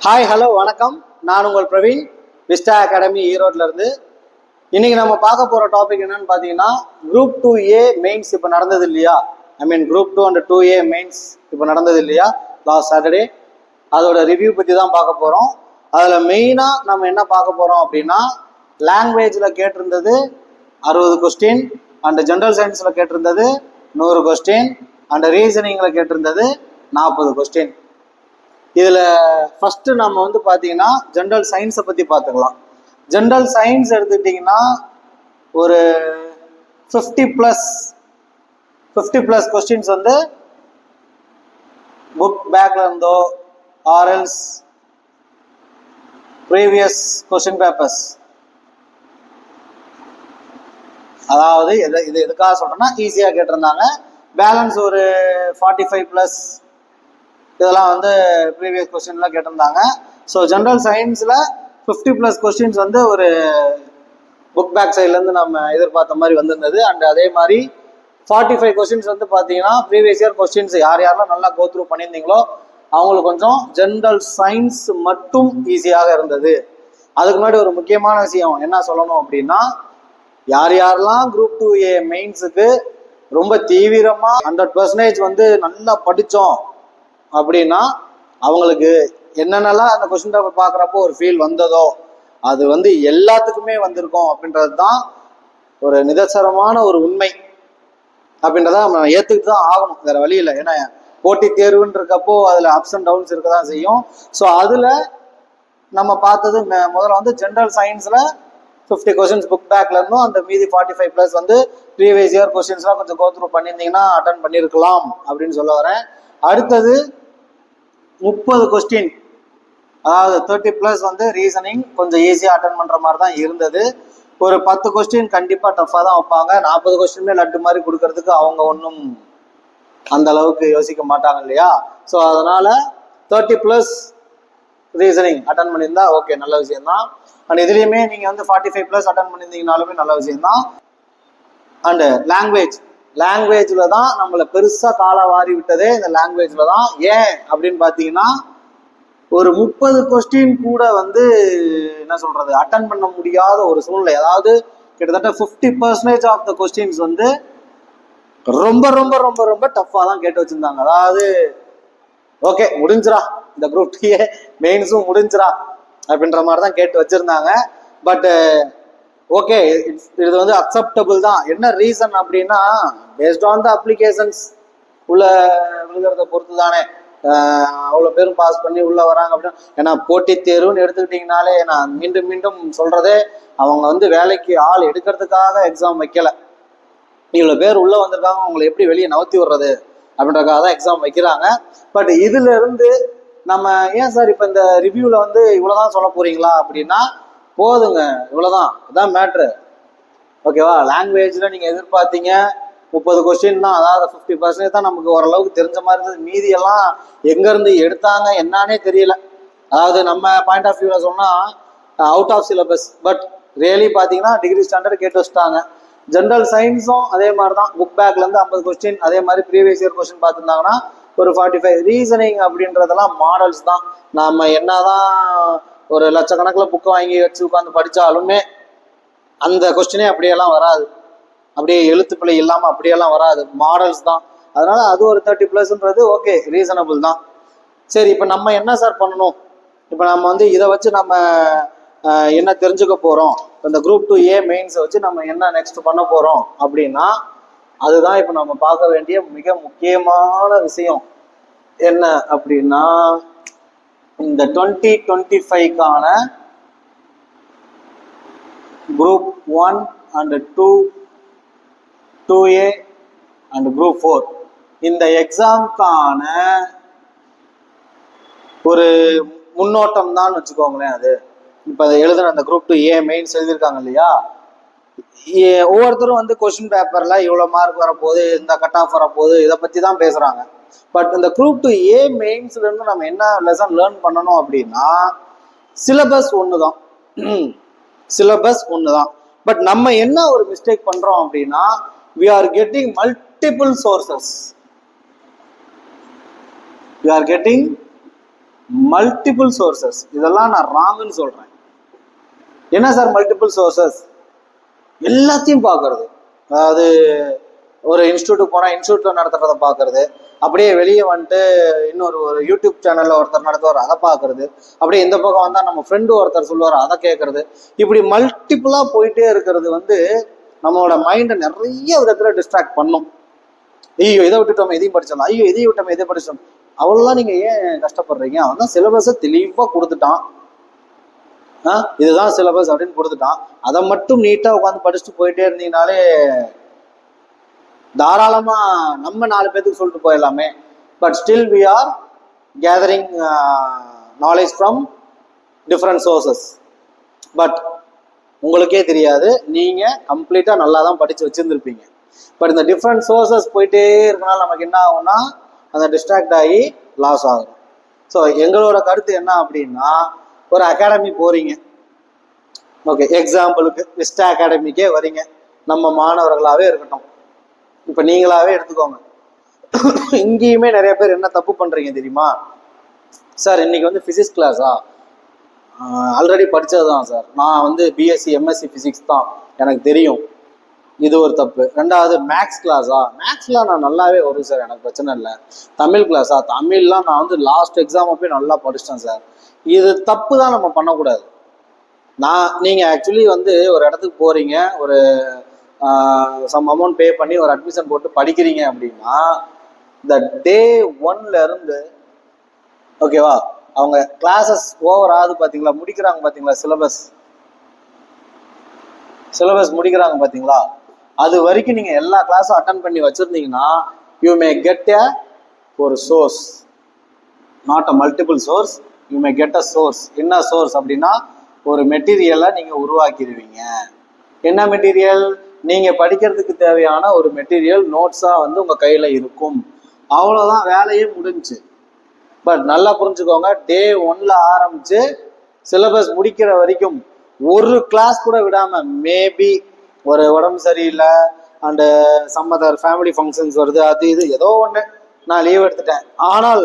Hi hello வணக்கம். நான் உங்கள் பிரவீன், விஸ்டா அகாடமி ஈரோட்ல இருந்து. இன்னைக்கு நம்ம பார்க்க போற டாபிக் என்னன்னு பார்த்தீங்கன்னா, குரூப் 2A மெயின்ஸ் இப்போ நடந்தது இல்லையா? குரூப் 2 அண்ட் 2A மெயின்ஸ் இப்போ நடந்தது இல்லையா லாஸ்ட் சாட்டர்டே? அதோட ரிவ்யூ பற்றி தான் பார்க்க போகிறோம். அதில் மெயினாக நம்ம என்ன பார்க்க போகிறோம் அப்படின்னா, லாங்குவேஜில் கேட்டிருந்தது 60 கொஸ்டின், அண்ட் ஜென்ரல் சயின்ஸில் கேட்டிருந்தது 100 கொஸ்டின், அண்ட் ரீசனிங்கில் கேட்டிருந்தது 40 கொஸ்டின். இதில் ஃபஸ்ட்டு நம்ம வந்து பார்த்தீங்கன்னா ஜென்ரல் சயின்ஸை பற்றி பார்த்துக்கலாம். ஜென்ரல் சயின்ஸ் எடுத்துக்கிட்டிங்கன்னா ஒரு 50 ப்ளஸ் கொஸ்டின்ஸ் வந்து புக் பேக்ல இருந்தோ ஆர்எல்ஸ் ப்ரீவியஸ் கொஸ்டின் பேப்பர்ஸ், அதாவது இது எதுக்காக சொல்கிறேன்னா ஈஸியாக கேட்டிருந்தாங்க. பேலன்ஸ் ஒரு 45 ப்ளஸ் இதெல்லாம் வந்து ப்ரீவியஸ் கொஸ்டின்லாம் கேட்டிருந்தாங்க. ஸோ ஜென்ரல் சயின்ஸில் 50 ப்ளஸ் கொஸ்டின்ஸ் வந்து ஒரு புக் பேக் சைட்லேருந்து நம்ம எதிர்பார்த்த மாதிரி வந்திருந்தது. அண்ட் அதே மாதிரி 45 கொஸ்டின்ஸ் வந்து பார்த்தீங்கன்னா ப்ரீவியஸ் இயர் கொஸ்டின்ஸ் யாரெல்லாம் நல்லா கோ த்ரூ பண்ணியிருந்தீங்களோ அவங்களுக்கு கொஞ்சம் ஜென்ரல் சயின்ஸ் மட்டும் ஈஸியாக இருந்தது. அதுக்கு முன்னாடி ஒரு முக்கியமான விஷயம் என்ன சொல்லணும் அப்படின்னா, யாரெல்லாம் குரூப் 2A மெயின்ஸுக்கு ரொம்ப தீவிரமாக 100% வந்து நல்லா படித்தோம் அப்படின்னா அவங்களுக்கு என்னென்னலாம் அந்த கொஸ்டின் பேப்பர் பார்க்குறப்போ ஒரு ஃபீல் வந்ததோ அது வந்து எல்லாத்துக்குமே வந்திருக்கும் அப்படின்றது தான் ஒரு நிதர்சனமான ஒரு உண்மை. அப்படின்றத நம்ம ஏற்றுக்கிட்டு தான் ஆகணும், வேற வழி இல்லை. ஏன்னா போட்டி தேர்வுன்னு இருக்கப்போ அதில் அப்ஸ் அண்ட் டவுன்ஸ் இருக்க தான் செய்யும். ஸோ அதில் நம்ம பார்த்தது முதல்ல வந்து ஜென்ரல் சயின்ஸில் 50 கொஸ்டின்ஸ் புக் பேக்ல இருந்தும் அந்த மீதி 45 ப்ளஸ் வந்து ப்ரீவியஸ் இயர் கொஸ்டின்ஸ்லாம் கொஞ்சம் கோ த்ரூ பண்ணியிருந்தீங்கன்னா அட்டன் பண்ணியிருக்கலாம் அப்படின்னு சொல்ல வரேன். அடுத்தது 30 கொஸ்டின், அதாவது 30 ப்ளஸ் வந்து ரீசனிங் கொஞ்சம் ஈஸியாக அட்டன் பண்ணுற மாதிரி தான் இருந்தது. ஒரு 10 கொஸ்டின் கண்டிப்பாக டஃப்பாக தான் வைப்பாங்க. 40 கொஸ்டின்மே லட்டு மாதிரி கொடுக்கறதுக்கு அவங்க ஒன்றும் அந்த அளவுக்கு யோசிக்க மாட்டாங்க இல்லையா? ஸோ அதனால 30 ப்ளஸ் ரீசனிங் அட்டன் பண்ணியிருந்தா ஓகே, நல்ல விஷயம்தான். அண்ட் இதுலேயுமே நீங்கள் வந்து 45 ப்ளஸ் அட்டன் பண்ணியிருந்தீங்கனாலுமே நல்ல விஷயம்தான். அண்டு லாங்குவேஜில் தான் நம்மளை பெருசாக காலை வாரி விட்டதே இந்த லாங்குவேஜில் தான். ஏன் அப்படின்னு பார்த்தீங்கன்னா, ஒரு 30 கொஸ்டின் கூட வந்து என்ன சொல்கிறது அட்டன் பண்ண முடியாத ஒரு சூழ்நிலை. அதாவது கிட்டத்தட்ட 50% ஆஃப் த கொஸ்டின்ஸ் வந்து ரொம்ப ரொம்ப ரொம்ப ரொம்ப டஃப்பாக தான் கேட்டு வச்சுருந்தாங்க. அதாவது ஓகே முடிஞ்சிரா இந்த குரூப் 2A மெயின்ஸும் முடிஞ்சிரா அப்படின்ற மாதிரி தான் கேட்டு வச்சுருந்தாங்க. பட் ஓகே, இது வந்து அக்செப்டபிள் தான். என்ன ரீசன் அப்படின்னா, பேஸ்ட் ஆன் த அப்ளிகேஷன்ஸ் உள்ள விழுகிறத பொறுத்து தானே அவ்வளோ பேரும் பாஸ் பண்ணி உள்ளே வராங்க அப்படின்னா. ஏன்னா போட்டித் தேர்வுன்னு எடுத்துக்கிட்டிங்கனாலே நான் மீண்டும் மீண்டும் சொல்கிறதே, அவங்க வந்து வேலைக்கு ஆள் எடுக்கிறதுக்காக எக்ஸாம் வைக்கல. இவ்வளோ பேர் உள்ளே வந்திருக்காங்க, அவங்களை எப்படி வெளியே நவுத்தி விடுறது அப்படின்றக்காக தான் எக்ஸாம் வைக்கிறாங்க. பட் இதுல இருந்து நம்ம ஏன் சார் இப்போ இந்த ரிவ்யூவில் வந்து இவ்வளோதான் சொல்ல போறீங்களா அப்படின்னா, போதுங்க, இவ்வளோதான், இதான் மேட்ரு. ஓகேவா? லாங்குவேஜில் நீங்கள் எதிர்பார்த்தீங்க 30 கொஸ்டின் தான், அதாவது 50% தான் நமக்கு ஓரளவுக்கு தெரிஞ்ச மாதிரி இருந்தது. மீதியெல்லாம் எங்கேருந்து எடுத்தாங்க என்னானே தெரியல. அதாவது நம்ம பாயிண்ட் ஆஃப் வியூவில் சொன்னால் out of syllabus, but really பார்த்தீங்கன்னா டிகிரி ஸ்டாண்டர்ட் கேட்டு வச்சுட்டாங்க. ஜென்ரல் சயின்ஸும் அதே மாதிரி தான், புக் பேக்லேருந்து 50 கொஸ்டின், அதே மாதிரி ப்ரீவியஸ் இயர் கொஸ்டின் பார்த்துருந்தாங்கன்னா ஒரு 45. ரீசனிங் அப்படின்றதெல்லாம் மாடல்ஸ் தான். நம்ம என்னதான் ஒரு லட்சக்கணக்கில் புக்கு வாங்கி வச்சு உட்காந்து படித்தாலுமே அந்த கொஸ்டினே அப்படியெல்லாம் வராது, அப்படியே எழுத்துப்பிழை இல்லாமல் அப்படியெல்லாம் வராது, மாடல்ஸ் தான். அதனால அது ஒரு 30 ப்ளஸ்ன்றது ஓகே, ரீசனபிள் தான். சரி, இப்போ நம்ம என்ன சார் பண்ணணும்? இப்போ நம்ம வந்து இதை வச்சு நம்ம என்ன தெரிஞ்சுக்க போகிறோம், இந்த குரூப் 2A மெயின்ஸை வச்சு நம்ம என்ன நெக்ஸ்ட் பண்ண போகிறோம் அப்படின்னா, அதுதான் இப்போ நம்ம பார்க்க வேண்டிய மிக முக்கியமான விஷயம். என்ன அப்படின்னா, இந்த 2025க்கான group 1 and 2, 2A and group 4 இந்த எக்ஸாம்க்கான ஒரு முன்னோட்டம் தான் வச்சுக்கோங்களேன். அது இப்போ எழுதுன அந்த குரூப் 2A மெயின்ஸ் எழுதியிருக்காங்க இல்லையா, ஒவ்வொருத்தரும் வந்து கொஸ்டின் பேப்பர்ல இவ்வளோ மார்க் வரப்போகுது, இந்த கட் ஆஃப் வரப்போகுது, இதை பற்றி தான் பேசுகிறாங்க. பட் இந்த குரூப் 2A மெயின்ஸ்ல இருந்து நம்ம என்ன லெசன் லேர்ன் பண்ணணும் அப்படின்னா, சிலபஸ் ஒன்று தான், பட் நம்ம என்ன ஒரு மிஸ்டேக் பண்றோம் அப்படின்னா, we are getting multiple sources. We are getting multiple sources, இதெல்லாம் நான் ராங்குன்னு சொல்றேன். என்ன சார் மல்டிபிள் சோர்சஸ்? எல்லாத்தையும் பார்க்கறது. அதாவது ஒரு இன்ஸ்டியூட்டுக்கு போனால் இன்ஸ்டியூட்ல நடத்துறத பார்க்கறது, அப்படியே வெளியே வந்துட்டு ஒரு யூடியூப் சேனல்ல ஒருத்தர் நடத்துவார் அதை பார்க்கறது, அப்படியே இந்த பக்கம் வந்தால் நம்ம ஃப்ரெண்டு ஒருத்தர் சொல்லுவார் அதை கேட்கறது. இப்படி மல்டிபிளா போயிட்டே இருக்கிறது நம்மளோட மைண்டை நிறைய விதத்துல டிஸ்ட்ராக்ட் பண்ணும். ஐயோ இதை விட்டுட்டோம் இதையும் படிச்சிடலாம், ஐயோ இதையும் விட்டோம் இதை படிச்சோம். அவ்வளோலாம் நீங்க ஏன் கஷ்டப்படுறீங்க? அவன் தான் சிலபஸை தெளிவா கொடுத்துட்டான், இதுதான் சிலபஸ் அப்படின்னு கொடுத்துட்டான். அதை மட்டும் நீட்டா உட்காந்து படிச்சுட்டு போயிட்டே இருந்தீங்கனாலே தாராளமா நம்ம 4 பேருக்கு சொல்லிட்டு போயிடலாமே. But still we are gathering knowledge from different sources. But உங்களுக்கே தெரியாது, நீங்க கம்ப்ளீட்டா நல்லா தான் படிச்சு வச்சிருந்துருப்பீங்க. பட் இந்த டிஃப்ரெண்ட் சோர்சஸ் போயிட்டே இருக்கனால நமக்கு என்ன ஆகும்னா அந்த டிஸ்ட்ராக்ட் ஆகி லாஸ் ஆகும். ஸோ எங்களோட கருத்து என்ன அப்படின்னா, ஒரு அகாடமி போறீங்க, ஓகே, எக்ஸாம்பிளுக்கு விஸ்டா அகாடமிக்கே வரீங்க, நம்ம மாணவர்களாவே இருக்கட்டும், இப்ப நீங்களாவே எடுத்துக்கோங்க. இங்கேயுமே நிறைய பேர் என்ன தப்பு பண்றீங்க தெரியுமா? சார் இன்னைக்கு பிசிக்ஸ் கிளாஸா? ஆல்ரெடி படிச்சதுதான் சார், நான் பிஎஸ்சி எம்எஸ்சி பிசிக்ஸ் தான், எனக்கு தெரியும். இது ஒரு தப்பு. ரெண்டாவது மேக்ஸ் கிளாஸா? மேக்ஸ்லாம் நான் நல்லாவே வரும் சார், எனக்கு பிரச்சனை இல்லை. தமிழ் கிளாஸா? தமிழ்லாம் நான் லாஸ்ட் எக்ஸாம் போய் நல்லா படிச்சிட்டேன் சார். இது தப்பு தான், நம்ம பண்ணக்கூடாது. நீங்க ஆக்சுவலி ஒரு இடத்துக்கு போறீங்க, ஒரு சம் அமௌண்ட் பே பண்ணி ஒரு அட்மிஷன் போட்டு படிக்கிறீங்க அப்படின்னா இந்த டே 1ல இருந்து ஓகேவா, அவங்க கிளாஸஸ் ஓவர் ஆகுது பாத்தீங்களா, முடிக்கிறாங்க பாத்தீங்களா, சிலபஸ் முடிக்கிறாங்க பாத்தீங்களா, அது வரைக்கும் நீங்க எல்லா கிளாஸும் அட்டன் பண்ணி வச்சிருந்தீங்கன்னா யூ மே கெட் ஒரு source, not a multiple source, you may get a source. என்ன சோர்ஸ் அப்படின்னா ஒரு மெட்டீரியலை நீங்க உருவாக்கிடுவீங்க. என்ன மெட்டீரியல்? நீங்க படிக்கிறதுக்கு தேவையான ஒரு மெட்டீரியல் நோட்ஸா உங்க கையில இருக்கும். அவ்வளவுதான், வேலையே முடிஞ்சு. பட் நல்லா புரிஞ்சுக்கோங்க, டே 1ல ஆரம்பிச்சு சிலபஸ் முடிக்கிற வரைக்கும் ஒரு கிளாஸ் கூட விடாம, மேபி ஒரு உடம்பு சரியில்லை and some other family functions வருது, அது இது ஏதோ ஒன்று நான் லீவ் எடுத்துட்டேன், ஆனால்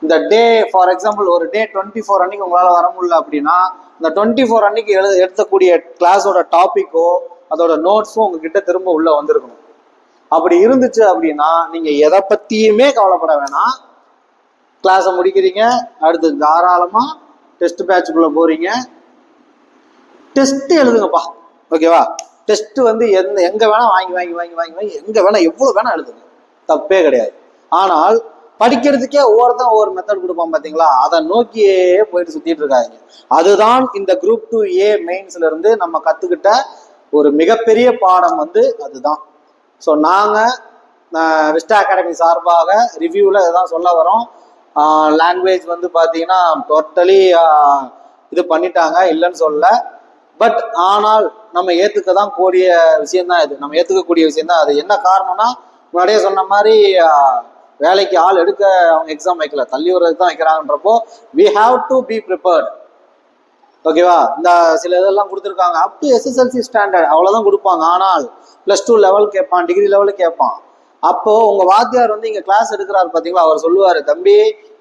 இந்த டே ஃபார் எக்ஸாம்பிள் ஒரு டே 24 அன்னைக்கு உங்களால் வர முடியல அப்படின்னா இந்த 24 அன்னைக்கு எடுத்தக்கூடிய கிளாஸோட டாப்பிக்கோ அதோட நோட்ஸும் உங்ககிட்ட திரும்ப உள்ள வந்திருக்கணும். அப்படி இருந்துச்சு அப்படின்னா நீங்க எதை பத்தியுமே கவலைப்பட வேணாம். கிளாஸை முடிக்கிறீங்க, அடுத்து தாராளமா டெஸ்ட் பேட்சுக்குள்ள போறீங்க, டெஸ்ட் எழுதுங்கப்பா, ஓகேவா? டெஸ்ட் எங்க வேணா வாங்கி எங்க வேணா எவ்வளவு வேணா எழுதுங்க, தப்பே கிடையாது. ஆனால் படிக்கிறதுக்கே ஒவ்வொருத்தன் ஒவ்வொரு மெத்தட் கொடுப்பான் பாத்தீங்களா, அதை நோக்கியே போயிட்டு சுத்திட்டு இருக்காங்க. அதுதான் இந்த குரூப் 2A மெயின்ஸ்ல இருந்து நம்ம கத்துக்கிட்ட ஒரு மிகப்பெரிய பாடம் அதுதான். ஸோ நாங்க விஸ்டா அகாடமி சார்பாக ரிவ்யூல இதான் சொல்ல வரோம். லாங்குவேஜ் பாத்தீங்கன்னா டோட்டலி இது பண்ணிட்டாங்க, இல்லைன்னு சொல்ல. பட் ஆனால் நம்ம ஏத்துக்கதான் கூடிய விஷயம்தான் இது, நம்ம ஏத்துக்கக்கூடிய விஷயம் தான் அது. என்ன காரணம்னா முன்னாடியே சொன்ன மாதிரி வேலைக்கு ஆள் எடுக்க அவங்க எக்ஸாம் வைக்கல, தள்ளி வர்றதுக்கு தான் வைக்கிறாங்கன்றப்போ we have to be prepared. ஓகேவா? இந்த சில இதெல்லாம் கொடுத்துருக்காங்க, அப் டு எஸ்எஸ்எல்சி ஸ்டாண்டர்ட் அவ்வளவுதான் கொடுப்பாங்க. ஆனால் +2 லெவல் கேட்பான், டிகிரி லெவலு கேட்பான். அப்போ உங்க வாத்தியார் இங்க கிளாஸ் எடுக்கிறாரு பாத்தீங்களா, அவர் சொல்லுவாரு, தம்பி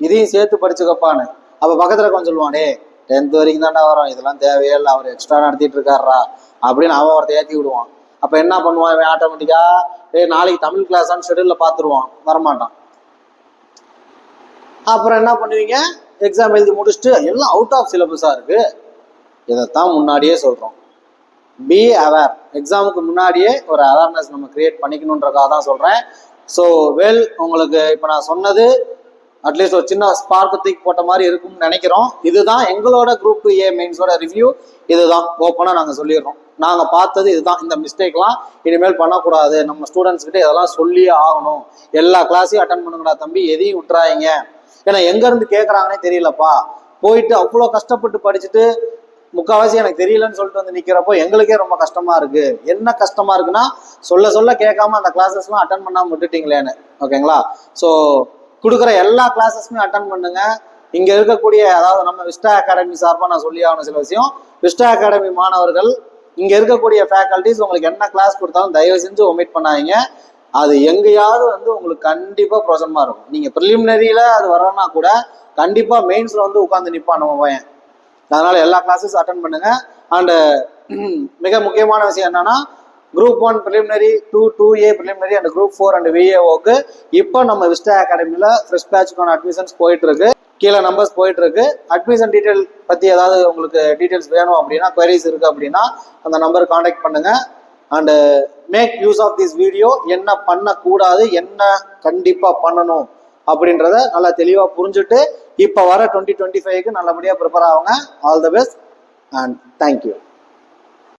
இதையும் சேர்த்து படிச்சுக்கப்பான்னு. அப்ப பக்கத்துல கொஞ்சம் சொல்லுவானே 10th வரைக்கும் தாண்டா வரும், இதெல்லாம் தேவையே இல்லை, அவர் எக்ஸ்ட்ரா நடத்திட்டு இருக்காரா அப்படின்னு அவன் ஒருத்த ஏற்றி விடுவான். அப்ப என்ன பண்ணுவான் ஆட்டோமேட்டிக்கா, நாளைக்கு தமிழ் கிளாஸான்னு ஷெடியூல்ல பாத்துருவான், வரமாட்டான். அப்புறம் என்ன பண்ணுவீங்க, எக்ஸாம் எழுதி முடிச்சுட்டு எல்லாம் அவுட் ஆஃப் சிலபஸா இருக்கு. இதைத்தான் முன்னாடியே சொல்றோம், பி அவேர். எக்ஸாமுக்கு முன்னாடியே ஒரு அவேர்னஸ் நம்ம கிரியேட் பண்ணிக்கணுன்றக்காக தான் சொல்றேன். ஸோ உங்களுக்கு இப்போ நான் சொன்னது அட்லீஸ்ட் ஒரு சின்ன ஸ்பார்க் தூக்கி போட்ட மாதிரி இருக்கும்னு நினைக்கிறோம். இதுதான் எங்களோட குரூப் 2A மெயின்ஸோட ரிவ்யூ. இதுதான் ஓப்பனாக நாங்கள் சொல்லிடுறோம், நாங்கள் பார்த்தது இதுதான். இந்த மிஸ்டேக்லாம் இனிமேல் பண்ணக்கூடாது, நம்ம ஸ்டூடெண்ட்ஸ் கிட்ட இதெல்லாம் சொல்லியே ஆகணும். எல்லா கிளாஸையும் அட்டன் பண்ணுங்கடா தம்பி, எதையும் விட்டுறாங்க. ஏன்னா எங்க இருந்து கேட்கறாங்கன்னே தெரியலப்பா. போயிட்டு அவ்வளோ கஷ்டப்பட்டு படிச்சுட்டு முக்கால்வாசி எனக்கு தெரியலன்னு சொல்லிட்டு நிக்கிறப்போ எங்களுக்கே ரொம்ப கஷ்டமா இருக்கு. என்ன கஷ்டமா இருக்குன்னா சொல்ல கேட்காம அந்த கிளாஸஸ்லாம் அட்டன் பண்ணாம விட்டுட்டீங்களேன்னு. ஓகேங்களா? ஸோ கொடுக்குற எல்லா கிளாஸஸுமே அட்டன் பண்ணுங்க. இங்க இருக்கக்கூடிய, அதாவது நம்ம விஸ்டா அகாடமி சார்பாக நான் சொல்லி ஆகணும் சில விஷயம். விஸ்டா அகாடமி மாணவர்கள், இங்க இருக்கக்கூடிய ஃபேக்கல்டிஸ் உங்களுக்கு என்ன கிளாஸ் கொடுத்தாலும் தயவு செஞ்சு ஒமிட் பண்ணாதீங்க. அது எங்கேயாவது வந்து உங்களுக்கு கண்டிப்பாக ப்ரோஜனமாக இருக்கும். நீங்கள் ப்ரிலிமினரியில் அது வரணும்னா கூட கண்டிப்பாக மெயின்ஸில் வந்து உட்காந்து நிற்பான் நம்ம பையன். அதனால எல்லா கிளாஸஸ் அட்டன் பண்ணுங்க. அண்டு மிக முக்கியமான விஷயம் என்னன்னா, group 1 preliminary, 2A preliminary and group 4 and VAOக்கு இப்போ நம்ம விஸ்டா அகாடமியில் ஃப்ரெஷ் பேட்சுக்கான அட்மிஷன்ஸ் போயிட்டு இருக்கு. கீழே நம்பர்ஸ் போயிட்டு இருக்கு. அட்மிஷன் டீட்டெயில் பற்றி ஏதாவது உங்களுக்கு டீட்டெயில்ஸ் வேணும் அப்படின்னா, குவரிஸ் இருக்கு அப்படின்னா அந்த நம்பருக்கு காண்டாக்ட் பண்ணுங்க. And make use of this video. என்ன பண்ணக்கூடாது, என்ன கண்டிப்பாக பண்ணணும் அப்படின்றத நல்லா தெளிவாக புரிஞ்சுட்டு இப்போ வர 2025க்கு நல்லபடியாக ப்ரிப்பேர் ஆகுங்க. All the best and thank you.